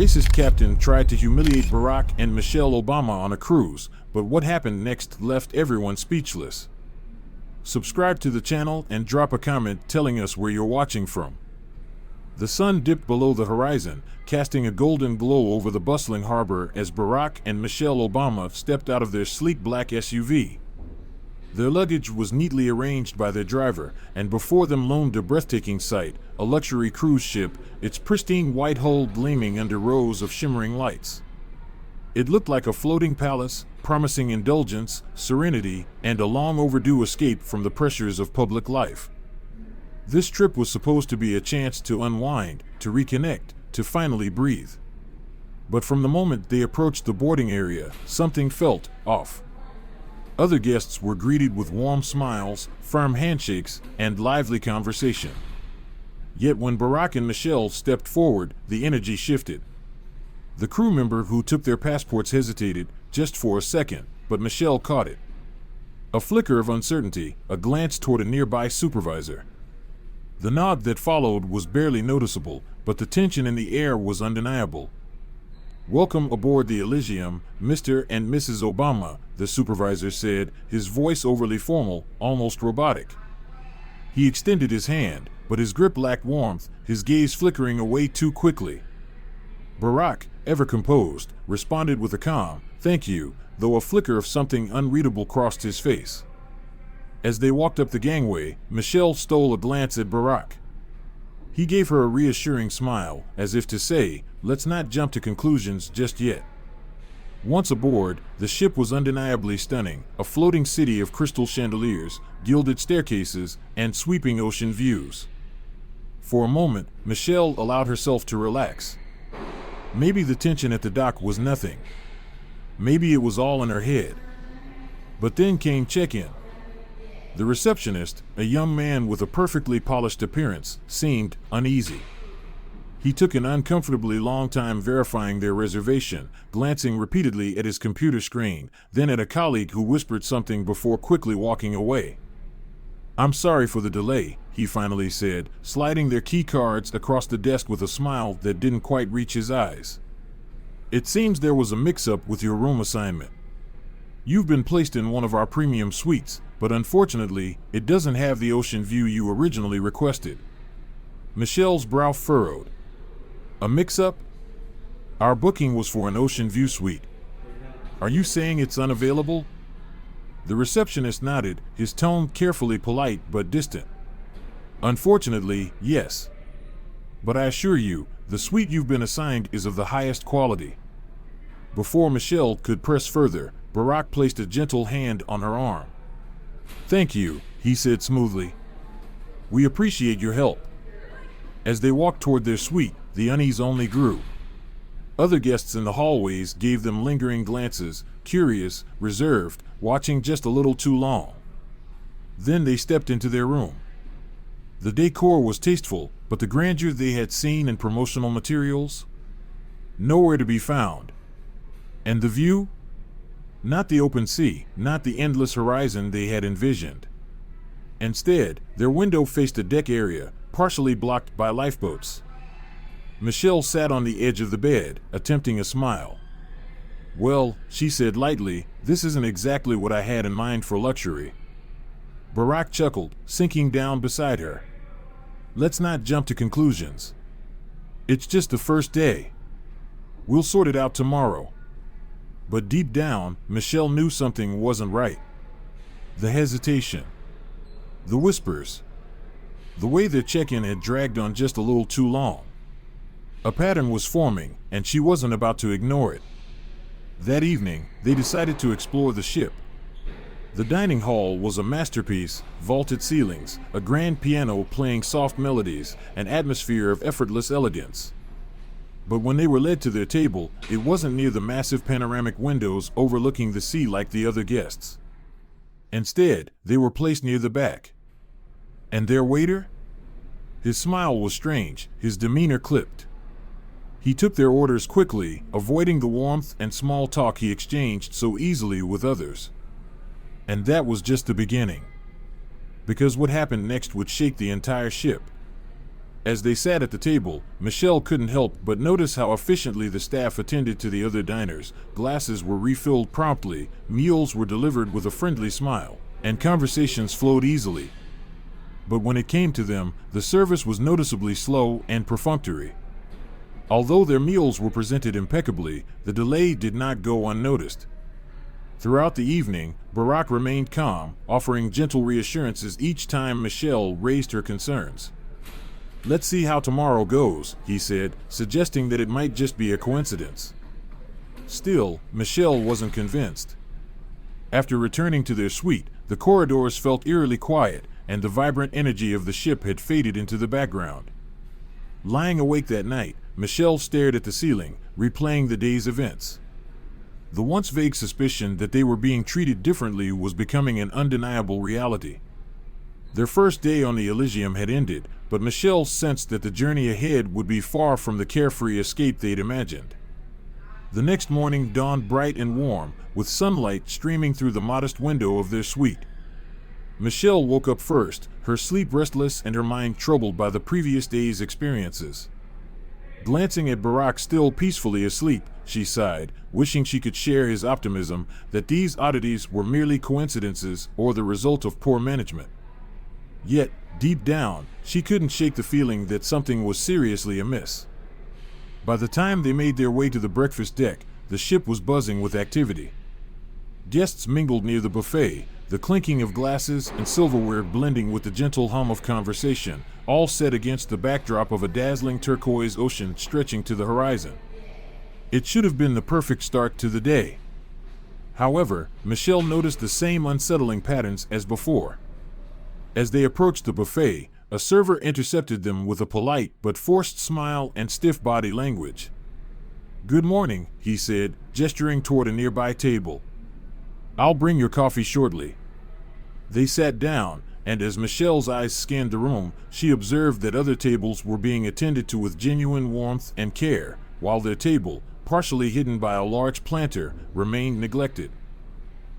racist captain tried to humiliate Barack and Michelle Obama on a cruise, but what happened next left everyone speechless. Subscribe to the channel and drop a comment telling us where you're watching from. The sun dipped below the horizon, casting a golden glow over the bustling harbor as Barack and Michelle Obama stepped out of their sleek black SUV. Their luggage was neatly arranged by their driver, and before them loomed a breathtaking sight, a luxury cruise ship, its pristine white hull gleaming under rows of shimmering lights. It looked like a floating palace, promising indulgence, serenity, and a long overdue escape from the pressures of public life. This trip was supposed to be a chance to unwind, to reconnect, to finally breathe. But from the moment they approached the boarding area, something felt off. Other guests were greeted with warm smiles, firm handshakes, and lively conversation. Yet when Barack and Michelle stepped forward, the energy shifted. The crew member who took their passports hesitated, just for a second, but Michelle caught it. A flicker of uncertainty, a glance toward a nearby supervisor. The nod that followed was barely noticeable, but the tension in the air was undeniable. "Welcome aboard the Elysium, Mr. and Mrs. Obama," the supervisor said, his voice overly formal, almost robotic. He extended his hand, but his grip lacked warmth, his gaze flickering away too quickly. Barack, ever composed, responded with a calm, "Thank you," though a flicker of something unreadable crossed his face. As they walked up the gangway, Michelle stole a glance at Barack. He gave her a reassuring smile, as if to say, "Let's not jump to conclusions just yet." Once aboard, the ship was undeniably stunning, a floating city of crystal chandeliers, gilded staircases, and sweeping ocean views. For a moment, Michelle allowed herself to relax. Maybe the tension at the dock was nothing. Maybe it was all in her head. But then came check-in. The receptionist, a young man with a perfectly polished appearance, seemed uneasy. He took an uncomfortably long time verifying their reservation, glancing repeatedly at his computer screen, then at a colleague who whispered something before quickly walking away. "I'm sorry for the delay," he finally said, sliding their key cards across the desk with a smile that didn't quite reach his eyes. "It seems there was a mix-up with your room assignment. You've been placed in one of our premium suites, but unfortunately, it doesn't have the ocean view you originally requested." Michelle's brow furrowed. "A mix-up? Our booking was for an ocean view suite. Are you saying it's unavailable?" The receptionist nodded, his tone carefully polite but distant. "Unfortunately, yes. But I assure you, the suite you've been assigned is of the highest quality." Before Michelle could press further, Barack placed a gentle hand on her arm. "Thank you," he said smoothly. "We appreciate your help." As they walked toward their suite, the unease only grew. Other guests in the hallways gave them lingering glances, curious, reserved, watching just a little too long. Then they stepped into their room. The decor was tasteful, but the grandeur they had seen in promotional materials? Nowhere to be found. And the view? Not the open sea, not the endless horizon they had envisioned. Instead, their window faced a deck area, partially blocked by lifeboats. Michelle sat on the edge of the bed, attempting a smile. "Well," she said lightly, "this isn't exactly what I had in mind for luxury." Barack chuckled, sinking down beside her. "Let's not jump to conclusions. It's just the first day. We'll sort it out tomorrow." But deep down, Michelle knew something wasn't right. The hesitation. The whispers. The way their check-in had dragged on just a little too long. A pattern was forming, and she wasn't about to ignore it. That evening, they decided to explore the ship. The dining hall was a masterpiece, vaulted ceilings, a grand piano playing soft melodies, an atmosphere of effortless elegance. But when they were led to their table, it wasn't near the massive panoramic windows overlooking the sea like the other guests. Instead, they were placed near the back. And their waiter? His smile was strange, his demeanor clipped. He took their orders quickly, avoiding the warmth and small talk he exchanged so easily with others. And that was just the beginning. Because what happened next would shake the entire ship. As they sat at the table, Michelle couldn't help but notice how efficiently the staff attended to the other diners. Glasses were refilled promptly, meals were delivered with a friendly smile, and conversations flowed easily. But when it came to them, the service was noticeably slow and perfunctory. Although their meals were presented impeccably, the delay did not go unnoticed. Throughout the evening, Barack remained calm, offering gentle reassurances each time Michelle raised her concerns. "Let's see how tomorrow goes," he said, suggesting that it might just be a coincidence. Still, Michelle wasn't convinced. After returning to their suite, the corridors felt eerily quiet, and the vibrant energy of the ship had faded into the background. Lying awake that night, Michelle stared at the ceiling, replaying the day's events. The once vague suspicion that they were being treated differently was becoming an undeniable reality. Their first day on the Elysium had ended, but Michelle sensed that the journey ahead would be far from the carefree escape they'd imagined. The next morning dawned bright and warm, with sunlight streaming through the modest window of their suite. Michelle woke up first, her sleep restless and her mind troubled by the previous day's experiences. Glancing at Barack still peacefully asleep, she sighed, wishing she could share his optimism that these oddities were merely coincidences or the result of poor management. Yet, deep down, she couldn't shake the feeling that something was seriously amiss. By the time they made their way to the breakfast deck, the ship was buzzing with activity. Guests mingled near the buffet, the clinking of glasses and silverware blending with the gentle hum of conversation, all set against the backdrop of a dazzling turquoise ocean stretching to the horizon. It should have been the perfect start to the day. However, Michelle noticed the same unsettling patterns as before. As they approached the buffet, a server intercepted them with a polite but forced smile and stiff body language. "Good morning," he said, gesturing toward a nearby table. "I'll bring your coffee shortly." They sat down, and as Michelle's eyes scanned the room, she observed that other tables were being attended to with genuine warmth and care, while their table, partially hidden by a large planter, remained neglected.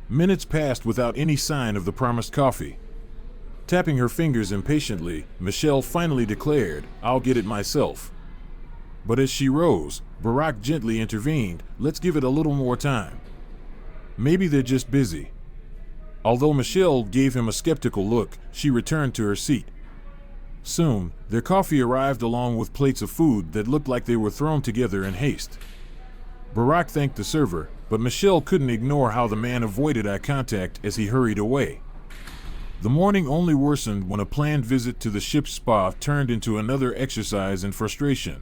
Minutes passed without any sign of the promised coffee. Tapping her fingers impatiently, Michelle finally declared, "I'll get it myself." But as she rose, Barack gently intervened, "Let's give it a little more time. Maybe they're just busy." Although Michelle gave him a skeptical look, she returned to her seat. Soon, their coffee arrived along with plates of food that looked like they were thrown together in haste. Barack thanked the server, but Michelle couldn't ignore how the man avoided eye contact as he hurried away. The morning only worsened when a planned visit to the ship's spa turned into another exercise in frustration.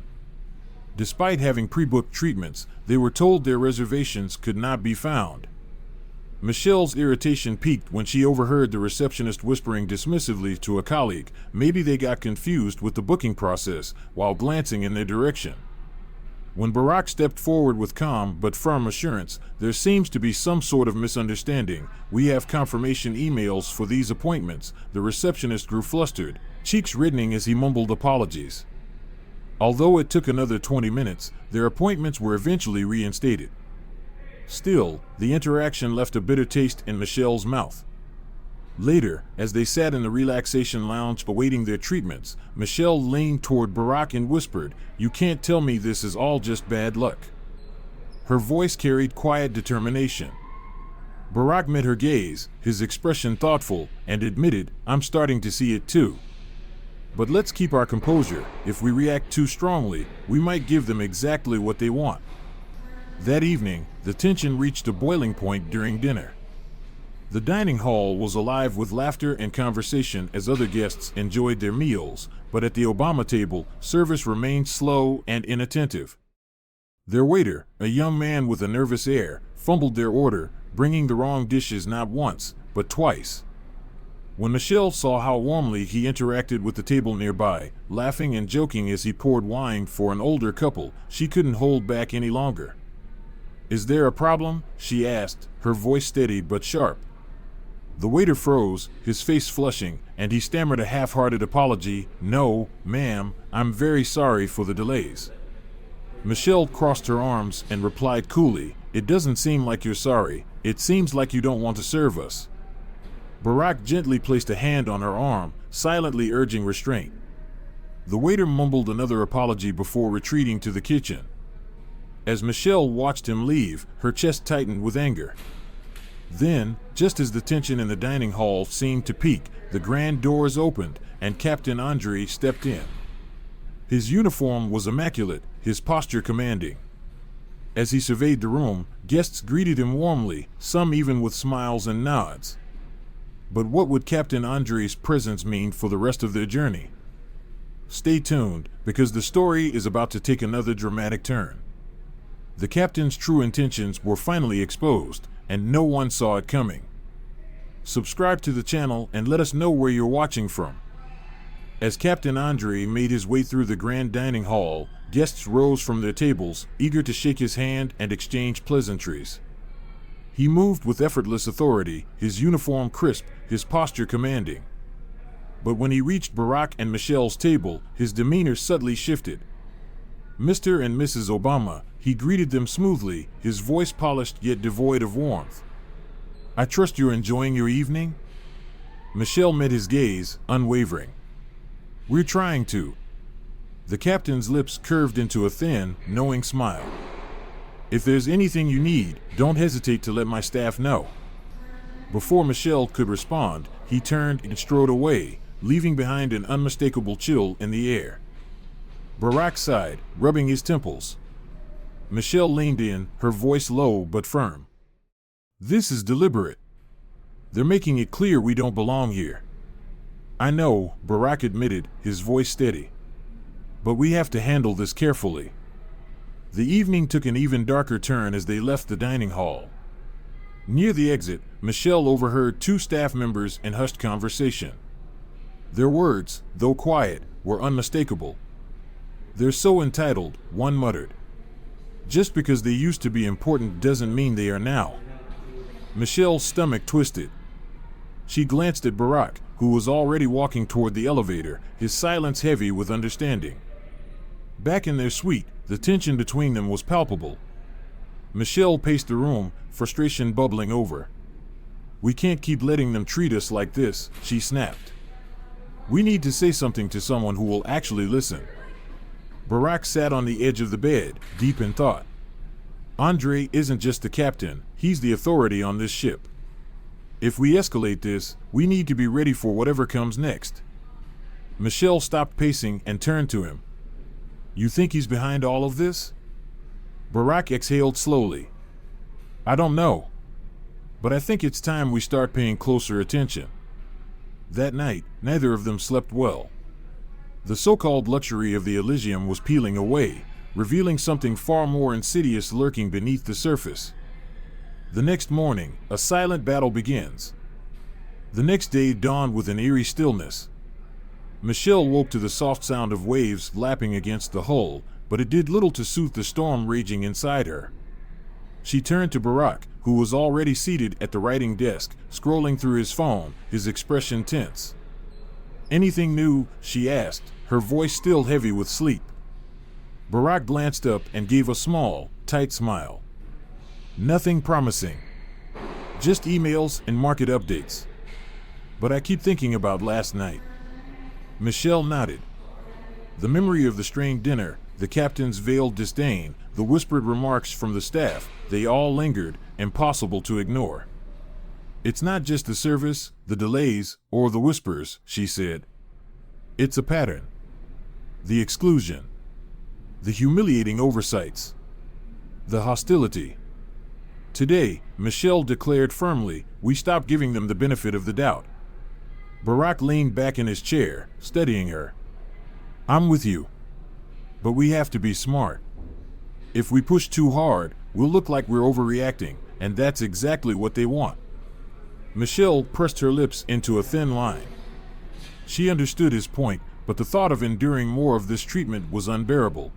Despite having pre-booked treatments, they were told their reservations could not be found. Michelle's irritation peaked when she overheard the receptionist whispering dismissively to a colleague, maybe they got confused with the booking process, while glancing in their direction. When Barack stepped forward with calm but firm assurance, "There seems to be some sort of misunderstanding. We have confirmation emails for these appointments," the receptionist grew flustered, cheeks reddening as he mumbled apologies. Although it took another 20 minutes, their appointments were eventually reinstated. Still, the interaction left a bitter taste in Michelle's mouth. Later, as they sat in the relaxation lounge awaiting their treatments, Michelle leaned toward Barack and whispered, "You can't tell me this is all just bad luck." Her voice carried quiet determination. Barack met her gaze, his expression thoughtful, and admitted, "I'm starting to see it too. But let's keep our composure. If we react too strongly, we might give them exactly what they want." That evening, the tension reached a boiling point during dinner. The dining hall was alive with laughter and conversation as other guests enjoyed their meals, but at the Obama table, service remained slow and inattentive. Their waiter, a young man with a nervous air, fumbled their order, bringing the wrong dishes not once, but twice. When Michelle saw how warmly he interacted with the table nearby, laughing and joking as he poured wine for an older couple, she couldn't hold back any longer. "Is there a problem?" she asked, her voice steady but sharp. The waiter froze, his face flushing, and he stammered a half-hearted apology. "No, ma'am, I'm very sorry for the delays." Michelle crossed her arms and replied coolly, "It doesn't seem like you're sorry. It seems like you don't want to serve us." Barack gently placed a hand on her arm, silently urging restraint. The waiter mumbled another apology before retreating to the kitchen. As Michelle watched him leave, her chest tightened with anger. Then, just as the tension in the dining hall seemed to peak, the grand doors opened and Captain Andre stepped in. His uniform was immaculate, his posture commanding. As he surveyed the room, guests greeted him warmly, some even with smiles and nods. But what would Captain Andre's presence mean for the rest of their journey? Stay tuned, because the story is about to take another dramatic turn. The captain's true intentions were finally exposed, and no one saw it coming. Subscribe to the channel and let us know where you're watching from. As Captain Andre made his way through the grand dining hall, guests rose from their tables, eager to shake his hand and exchange pleasantries. He moved with effortless authority, his uniform crisp, his posture commanding. But when he reached Barack and Michelle's table, his demeanor subtly shifted. Mr. and Mrs. Obama, he greeted them smoothly, his voice polished yet devoid of warmth. "I trust you're enjoying your evening?" Michelle met his gaze, unwavering. "We're trying to." The captain's lips curved into a thin, knowing smile. "If there's anything you need, don't hesitate to let my staff know." Before Michelle could respond, he turned and strode away, leaving behind an unmistakable chill in the air. Barack sighed, rubbing his temples. Michelle leaned in, her voice low but firm. "This is deliberate. They're making it clear we don't belong here." "I know," Barack admitted, his voice steady. "But we have to handle this carefully." The evening took an even darker turn as they left the dining hall. Near the exit, Michelle overheard two staff members in hushed conversation. Their words, though quiet, were unmistakable. "They're so entitled," one muttered. "Just because they used to be important doesn't mean they are now." Michelle's stomach twisted. She glanced at Barack, who was already walking toward the elevator, his silence heavy with understanding. Back in their suite, the tension between them was palpable. Michelle paced the room, frustration bubbling over. "We can't keep letting them treat us like this," she snapped. "We need to say something to someone who will actually listen." Barack sat on the edge of the bed, deep in thought. Andre isn't just the captain, he's the authority on this ship. If we escalate this, we need to be ready for whatever comes next. Michelle stopped pacing and turned to him. "You think he's behind all of this?" Barack exhaled slowly. "I don't know. But I think it's time we start paying closer attention." That night, neither of them slept well. The so-called luxury of the Elysium was peeling away, revealing something far more insidious lurking beneath the surface. The next morning, a silent battle begins. The next day dawned with an eerie stillness. Michelle woke to the soft sound of waves lapping against the hull, but it did little to soothe the storm raging inside her. She turned to Barack, who was already seated at the writing desk, scrolling through his phone, his expression tense. "Anything new?" she asked, her voice still heavy with sleep. Barack glanced up and gave a small, tight smile. "Nothing promising. Just emails and market updates. But I keep thinking about last night." Michelle nodded. The memory of the strained dinner, the captain's veiled disdain, the whispered remarks from the staff, they all lingered, impossible to ignore. "It's not just the service, the delays, or the whispers," she said. "It's a pattern. The exclusion. The humiliating oversights. The hostility." Today, Michelle declared firmly, we stopped giving them the benefit of the doubt. Barack leaned back in his chair, studying her. "I'm with you. But we have to be smart. If we push too hard, we'll look like we're overreacting, and that's exactly what they want." Michelle pressed her lips into a thin line. She understood his point, but the thought of enduring more of this treatment was unbearable.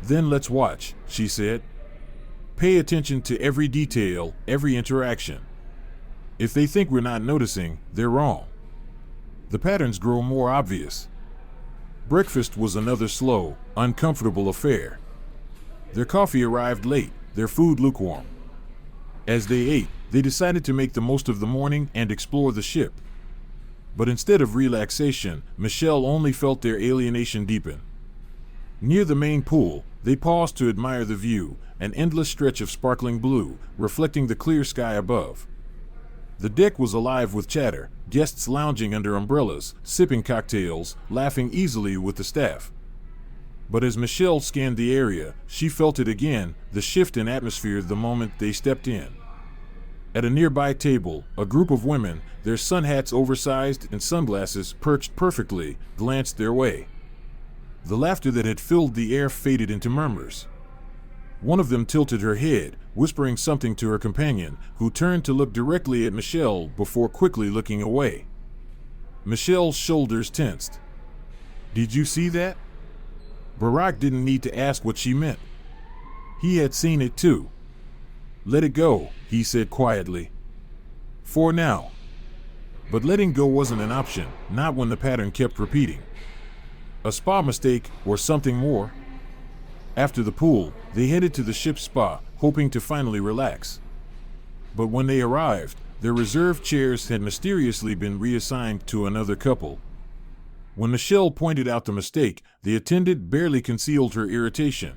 "Then let's watch," she said. "Pay attention to every detail, every interaction. If they think we're not noticing, they're wrong." The patterns grow more obvious. Breakfast was another slow, uncomfortable affair. Their coffee arrived late, their food lukewarm. As they ate, they decided to make the most of the morning and explore the ship. But instead of relaxation, Michelle only felt their alienation deepen. Near the main pool, they paused to admire the view, an endless stretch of sparkling blue, reflecting the clear sky above. The deck was alive with chatter, guests lounging under umbrellas, sipping cocktails, laughing easily with the staff. But as Michelle scanned the area, she felt it again, the shift in atmosphere the moment they stepped in. At a nearby table, a group of women, their sun hats oversized and sunglasses perched perfectly, glanced their way. The laughter that had filled the air faded into murmurs. One of them tilted her head, whispering something to her companion, who turned to look directly at Michelle before quickly looking away. Michelle's shoulders tensed. "Did you see that?" Barack didn't need to ask what she meant. He had seen it too. "Let it go," he said quietly. "For now." But letting go wasn't an option, not when the pattern kept repeating. A spa mistake, or something more? After the pool, they headed to the ship's spa, hoping to finally relax. But when they arrived, their reserved chairs had mysteriously been reassigned to another couple. When Michelle pointed out the mistake, the attendant barely concealed her irritation.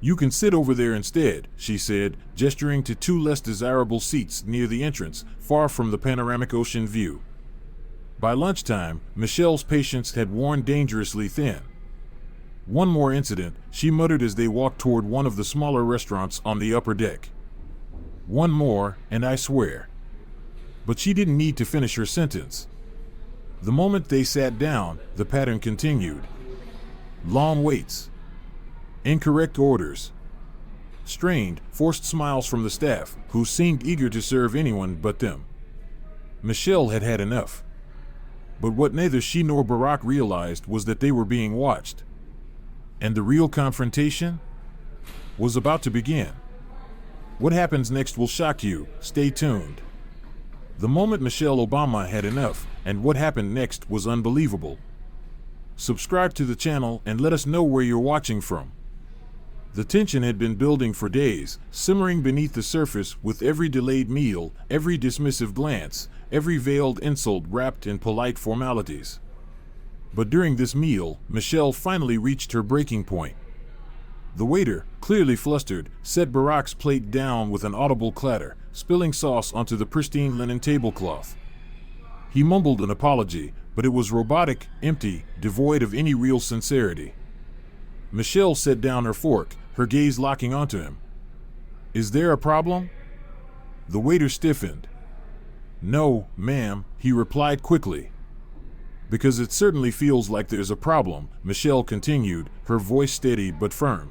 "You can sit over there instead," she said, gesturing to two less desirable seats near the entrance, far from the panoramic ocean view. By lunchtime, Michelle's patience had worn dangerously thin. "One more incident," she muttered as they walked toward one of the smaller restaurants on the upper deck. "One more, and I swear." But she didn't need to finish her sentence. The moment they sat down, the pattern continued. Long waits. Incorrect orders. Strained, forced smiles from the staff, who seemed eager to serve anyone but them. Michelle had had enough. But what neither she nor Barack realized was that they were being watched. And the real confrontation was about to begin. What happens next will shock you. Stay tuned. The moment Michelle Obama had enough, and what happened next was unbelievable. Subscribe to the channel and let us know where you're watching from. The tension had been building for days, simmering beneath the surface with every delayed meal, every dismissive glance, every veiled insult wrapped in polite formalities. But during this meal, Michelle finally reached her breaking point. The waiter, clearly flustered, set Barack's plate down with an audible clatter, spilling sauce onto the pristine linen tablecloth. He mumbled an apology, but it was robotic, empty, devoid of any real sincerity. Michelle set down her fork, her gaze locking onto him. "Is there a problem?" The waiter stiffened. "No, ma'am," he replied quickly. "Because it certainly feels like there's a problem," Michelle continued, her voice steady but firm.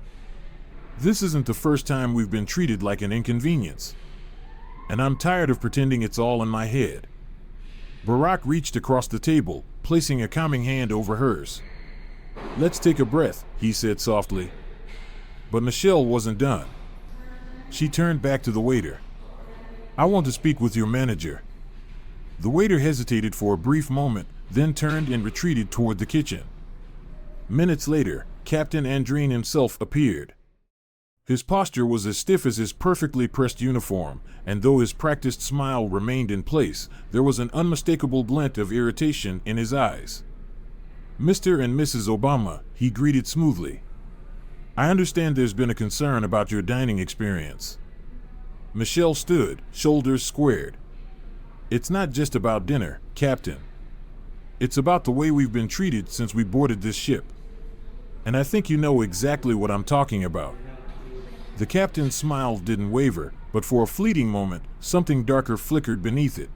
"This isn't the first time we've been treated like an inconvenience. And I'm tired of pretending it's all in my head." Barack reached across the table, placing a calming hand over hers. "Let's take a breath," he said softly. But Michelle wasn't done. She turned back to the waiter. "I want to speak with your manager." The waiter hesitated for a brief moment, then turned and retreated toward the kitchen. Minutes later, Captain Andreen himself appeared. His posture was as stiff as his perfectly pressed uniform, and though his practiced smile remained in place, there was an unmistakable glint of irritation in his eyes. "Mr. and Mrs. Obama," he greeted smoothly. "I understand there's been a concern about your dining experience." Michelle stood, shoulders squared. "It's not just about dinner, Captain. It's about the way we've been treated since we boarded this ship. And I think you know exactly what I'm talking about." The captain's smile didn't waver, but for a fleeting moment, something darker flickered beneath it.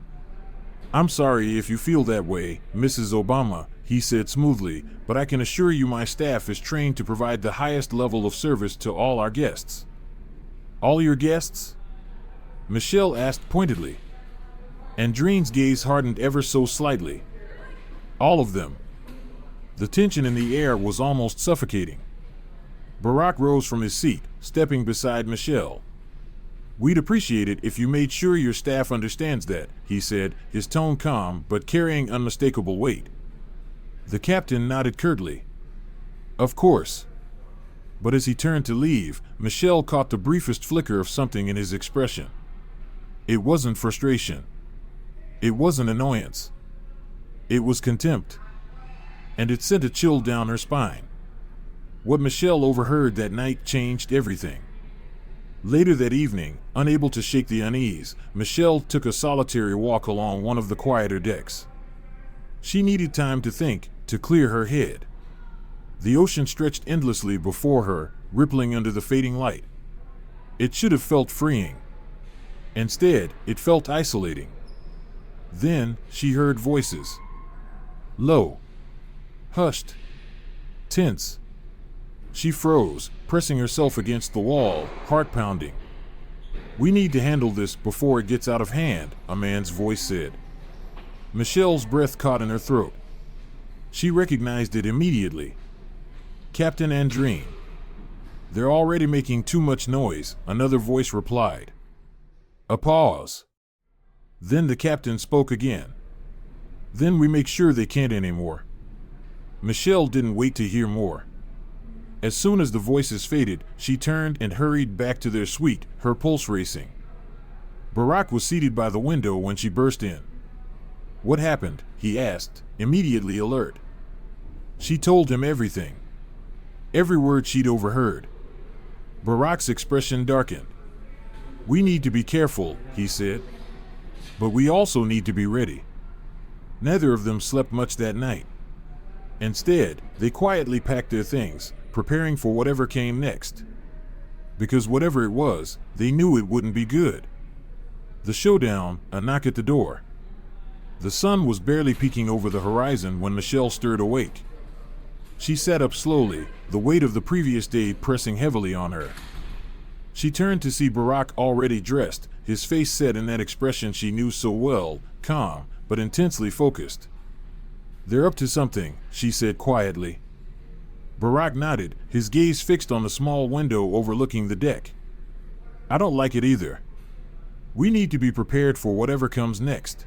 "I'm sorry if you feel that way, Mrs. Obama," he said smoothly, "but I can assure you my staff is trained to provide the highest level of service to all our guests." "All your guests?" Michelle asked pointedly. Andreen's gaze hardened ever so slightly. "All of them." The tension in the air was almost suffocating. Barack rose from his seat, stepping beside Michelle. "We'd appreciate it if you made sure your staff understands that," he said, his tone calm but carrying unmistakable weight. The captain nodded curtly. "Of course." But as he turned to leave, Michelle caught the briefest flicker of something in his expression. It wasn't frustration. It wasn't annoyance. It was contempt, and it sent a chill down her spine. What Michelle overheard that night changed everything. Later that evening, unable to shake the unease, Michelle took a solitary walk along one of the quieter decks. She needed time to think, to clear her head. The ocean stretched endlessly before her, rippling under the fading light. It should have felt freeing. Instead, it felt isolating. Then, she heard voices. Low. Hushed. Tense. She froze, pressing herself against the wall, heart pounding. "We need to handle this before it gets out of hand," a man's voice said. Michelle's breath caught in her throat. She recognized it immediately. Captain Andrine. "They're already making too much noise," another voice replied. A pause. Then the captain spoke again. "Then we make sure they can't anymore." Michelle didn't wait to hear more. As soon as the voices faded, she turned and hurried back to their suite, her pulse racing. Barack was seated by the window when she burst in. "What happened?" he asked, immediately alert. She told him everything. Every word she'd overheard. Barack's expression darkened. "We need to be careful," he said. "But we also need to be ready." Neither of them slept much that night. Instead, they quietly packed their things, preparing for whatever came next. Because whatever it was, they knew it wouldn't be good. The showdown, a knock at the door. The sun was barely peeking over the horizon when Michelle stirred awake. She sat up slowly, the weight of the previous day pressing heavily on her. She turned to see Barack already dressed, his face set in that expression she knew so well, calm, but intensely focused. "They're up to something," she said quietly. Barack nodded, his gaze fixed on the small window overlooking the deck. "I don't like it either. We need to be prepared for whatever comes next."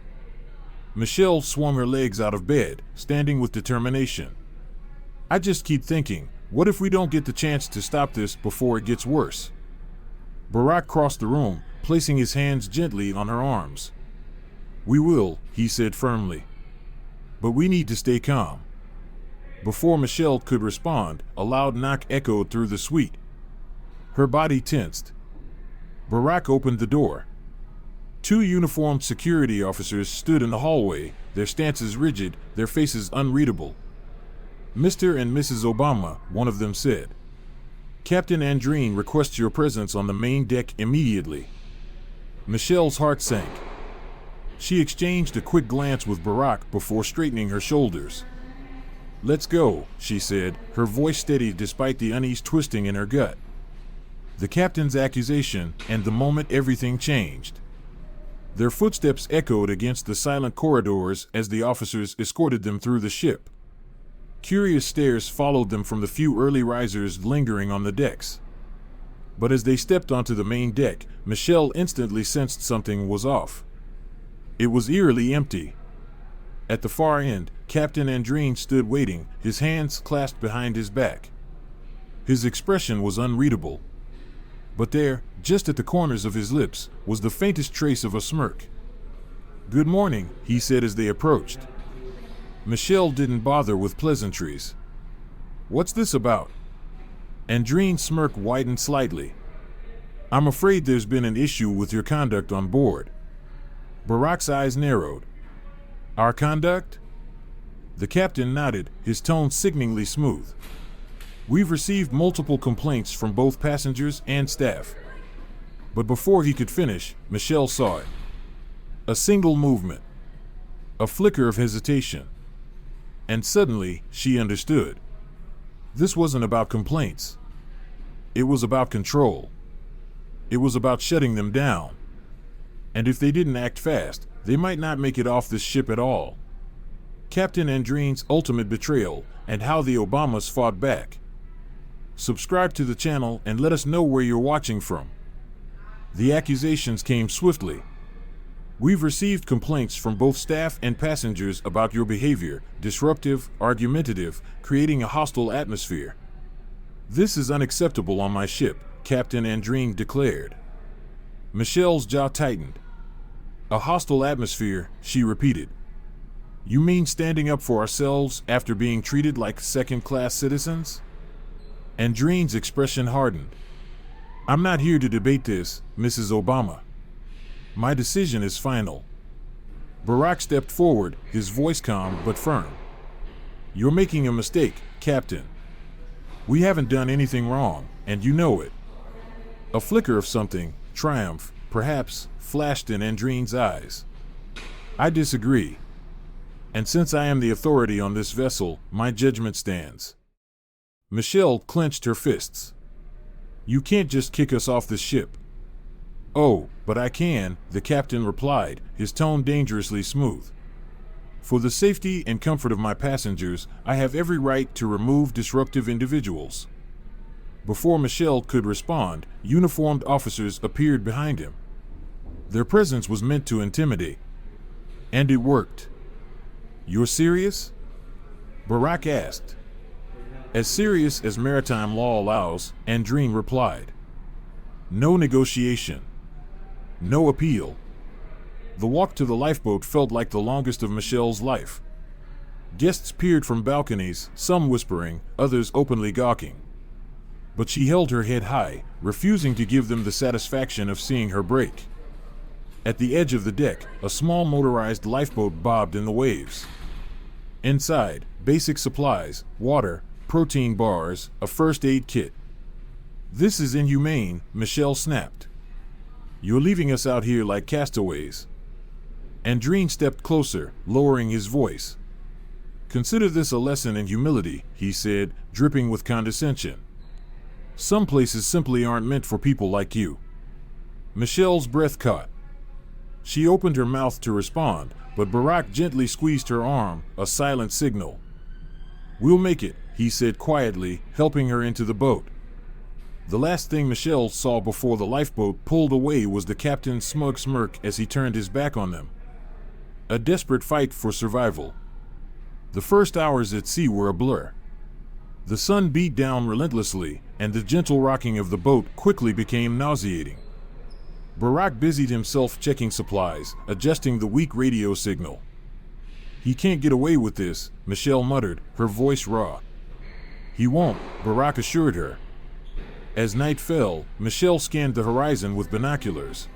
Michelle swung her legs out of bed, standing with determination. "I just keep thinking, what if we don't get the chance to stop this before it gets worse?" Barack crossed the room, placing his hands gently on her arms. "We will," he said firmly. "But we need to stay calm." Before Michelle could respond, a loud knock echoed through the suite. Her body tensed. Barack opened the door. Two uniformed security officers stood in the hallway, their stances rigid, their faces unreadable. "Mr. and Mrs. Obama," one of them said. "Captain Andrine requests your presence on the main deck immediately." Michelle's heart sank. She exchanged a quick glance with Barack before straightening her shoulders. "Let's go," she said, her voice steady despite the unease twisting in her gut. The captain's accusation, and the moment everything changed. Their footsteps echoed against the silent corridors as the officers escorted them through the ship. Curious stares followed them from the few early risers lingering on the decks. But as they stepped onto the main deck, Michelle instantly sensed something was off. It was eerily empty. At the far end, Captain Andrine stood waiting, his hands clasped behind his back. His expression was unreadable. But there, just at the corners of his lips, was the faintest trace of a smirk. "Good morning," he said as they approached. Michelle didn't bother with pleasantries. "What's this about?" Andrine's smirk widened slightly. "I'm afraid there's been an issue with your conduct on board." Barack's eyes narrowed. "Our conduct?" The captain nodded, his tone sickeningly smooth. "We've received multiple complaints from both passengers and staff." But before he could finish, Michelle saw it. A single movement. A flicker of hesitation. And suddenly, she understood. This wasn't about complaints. It was about control. It was about shutting them down. And if they didn't act fast, they might not make it off this ship at all. Captain Andrine's ultimate betrayal, and how the Obamas fought back. Subscribe to the channel and let us know where you're watching from. The accusations came swiftly. "We've received complaints from both staff and passengers about your behavior, disruptive, argumentative, creating a hostile atmosphere. This is unacceptable on my ship," Captain Andrine declared. Michelle's jaw tightened. "A hostile atmosphere," she repeated. You mean standing up for ourselves after being treated like second-class citizens? Andrine's expression hardened. I'm not here to debate this, Mrs. Obama. My decision is final. Barack stepped forward, his voice calm but firm. You're making a mistake, Captain. We haven't done anything wrong, and you know it. A flicker of something, triumph, perhaps, flashed in Andrine's eyes. I disagree. And since I am the authority on this vessel, my judgment stands. Michelle clenched her fists. You can't just kick us off the ship. Oh, but I can, the captain replied, his tone dangerously smooth. For the safety and comfort of my passengers, I have every right to remove disruptive individuals. Before Michelle could respond, uniformed officers appeared behind him. Their presence was meant to intimidate. And it worked. You're serious? Barack asked. As serious as maritime law allows, Andrine replied. No negotiation. No appeal. The walk to the lifeboat felt like the longest of Michelle's life. Guests peered from balconies, some whispering, others openly gawking. But she held her head high, refusing to give them the satisfaction of seeing her break. At the edge of the deck, a small motorized lifeboat bobbed in the waves. Inside, basic supplies, water, protein bars, a first aid kit. This is inhumane, Michelle snapped. You're leaving us out here like castaways. Andrine stepped closer, lowering his voice. Consider this a lesson in humility, he said, dripping with condescension. Some places simply aren't meant for people like you. Michelle's breath caught. She opened her mouth to respond, but Barack gently squeezed her arm, a silent signal. We'll make it, he said quietly, helping her into the boat. The last thing Michelle saw before the lifeboat pulled away was the captain's smug smirk as he turned his back on them. A desperate fight for survival. The first hours at sea were a blur. The sun beat down relentlessly, and the gentle rocking of the boat quickly became nauseating. Barack busied himself checking supplies, adjusting the weak radio signal. He can't get away with this, Michelle muttered, her voice raw. He won't, Barack assured her. As night fell, Michelle scanned the horizon with binoculars.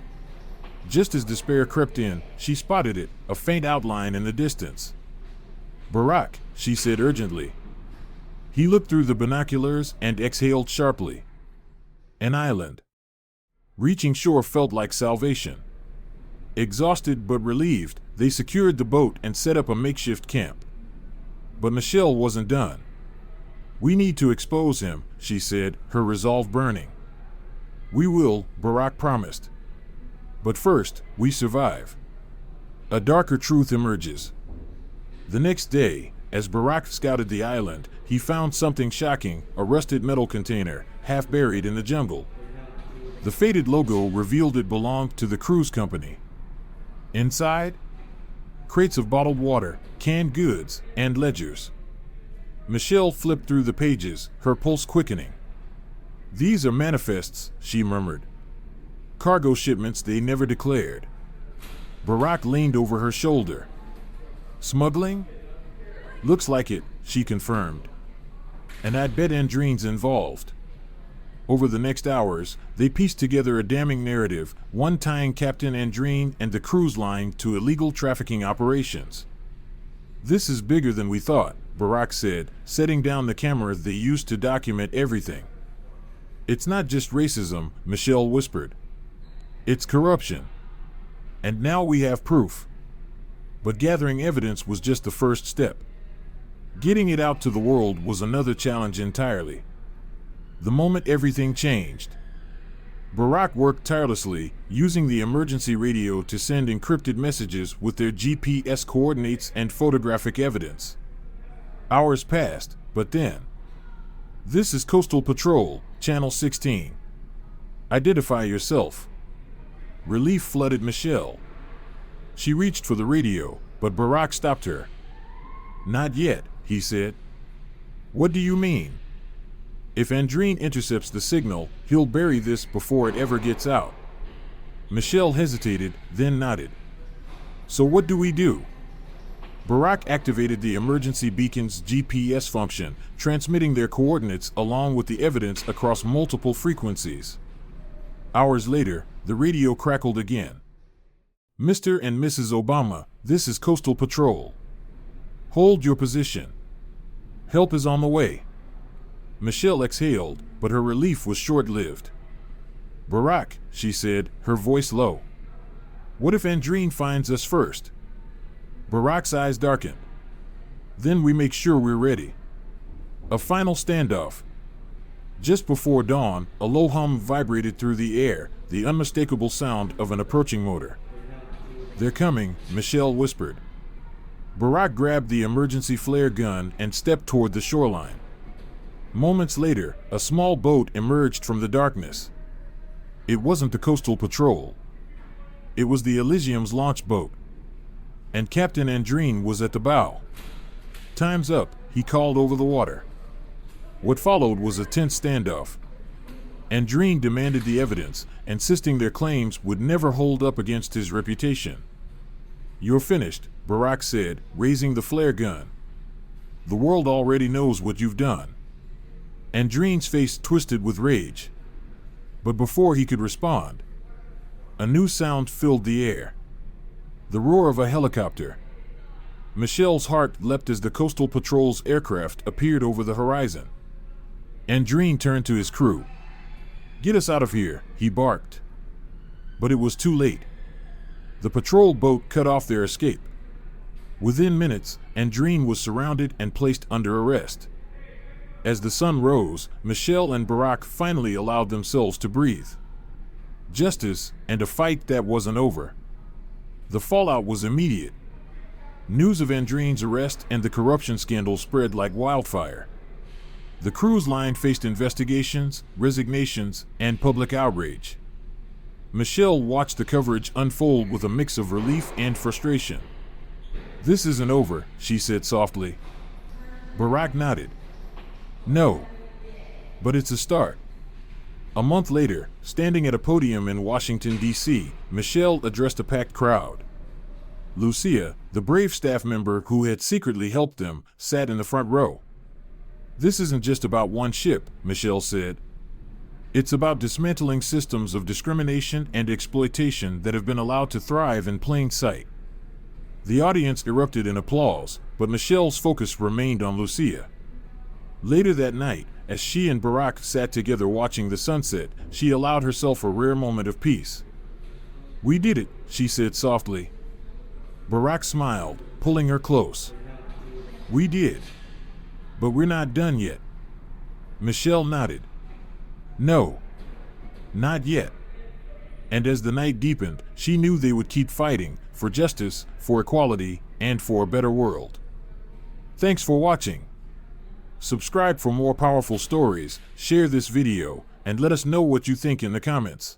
Just as despair crept in, she spotted it, a faint outline in the distance. Barack, she said urgently. He looked through the binoculars and exhaled sharply. An island. Reaching shore felt like salvation. Exhausted but relieved, they secured the boat and set up a makeshift camp. But Michelle wasn't done. We need to expose him, she said, her resolve burning. We will, Barack promised. But first, we survive. A darker truth emerges. The next day, as Barack scouted the island, he found something shocking, a rusted metal container, half buried in the jungle. The faded logo revealed it belonged to the cruise company. Inside, crates of bottled water, canned goods, and ledgers. Michelle flipped through the pages, her pulse quickening. These are manifests, she murmured. Cargo shipments they never declared. Barack leaned over her shoulder. Smuggling? Looks like it, she confirmed. And I'd bet Andrine's involved. Over the next hours, they pieced together a damning narrative, one tying Captain Andrine and the cruise line to illegal trafficking operations. This is bigger than we thought, Barack said, setting down the camera they used to document everything. It's not just racism, Michelle whispered. It's corruption. And now we have proof. But gathering evidence was just the first step. Getting it out to the world was another challenge entirely. The moment everything changed. Barack worked tirelessly, using the emergency radio to send encrypted messages with their GPS coordinates and photographic evidence. Hours passed, but then. This is Coastal Patrol, Channel 16. Identify yourself. Relief flooded Michelle. She reached for the radio, but Barack stopped her. Not yet, he said. What do you mean? If Andrine intercepts the signal, he'll bury this before it ever gets out. Michelle hesitated, then nodded. So what do we do? Barack activated the emergency beacon's GPS function, transmitting their coordinates along with the evidence across multiple frequencies. Hours later, the radio crackled again. "Mr. and Mrs. Obama, this is Coastal Patrol. Hold your position. Help is on the way." Michelle exhaled, but her relief was short-lived. "Barack," she said, her voice low. "What if Andreen finds us first?" Barack's eyes darkened. "Then we make sure we're ready." A final standoff. Just before dawn, a low hum vibrated through the air, the unmistakable sound of an approaching motor. "They're coming," Michelle whispered. Barack grabbed the emergency flare gun and stepped toward the shoreline. Moments later, a small boat emerged from the darkness. It wasn't the Coastal Patrol. It was the Elysium's launch boat. And Captain Andreen was at the bow. "Time's up," he called over the water. What followed was a tense standoff. Andreen demanded the evidence, insisting their claims would never hold up against his reputation. "You're finished," Barack said, raising the flare gun. "The world already knows what you've done." Andreen's face twisted with rage. But before he could respond, a new sound filled the air. The roar of a helicopter. Michelle's heart leapt as the Coastal Patrol's aircraft appeared over the horizon. Andreen turned to his crew. "Get us out of here," he barked. But it was too late. The patrol boat cut off their escape. Within minutes, Andreen was surrounded and placed under arrest. As the sun rose, Michelle and Barack finally allowed themselves to breathe. Justice, and a fight that wasn't over. The fallout was immediate. News of Andreen's arrest and the corruption scandal spread like wildfire. The cruise line faced investigations, resignations, and public outrage. Michelle watched the coverage unfold with a mix of relief and frustration. "This isn't over," she said softly. Barack nodded. "No. But it's a start." A month later, standing at a podium in Washington, D.C., Michelle addressed a packed crowd. Lucia, the brave staff member who had secretly helped them, sat in the front row. "This isn't just about one ship," Michelle said. "It's about dismantling systems of discrimination and exploitation that have been allowed to thrive in plain sight." The audience erupted in applause, but Michelle's focus remained on Lucia. Later that night, as she and Barack sat together watching the sunset, she allowed herself a rare moment of peace. "We did it," she said softly. Barack smiled, pulling her close. "We did. But we're not done yet." Michelle nodded. "No. Not yet." And as the night deepened, she knew they would keep fighting for justice, for equality, and for a better world. Thanks for watching. Subscribe for more powerful stories, share this video, and let us know what you think in the comments.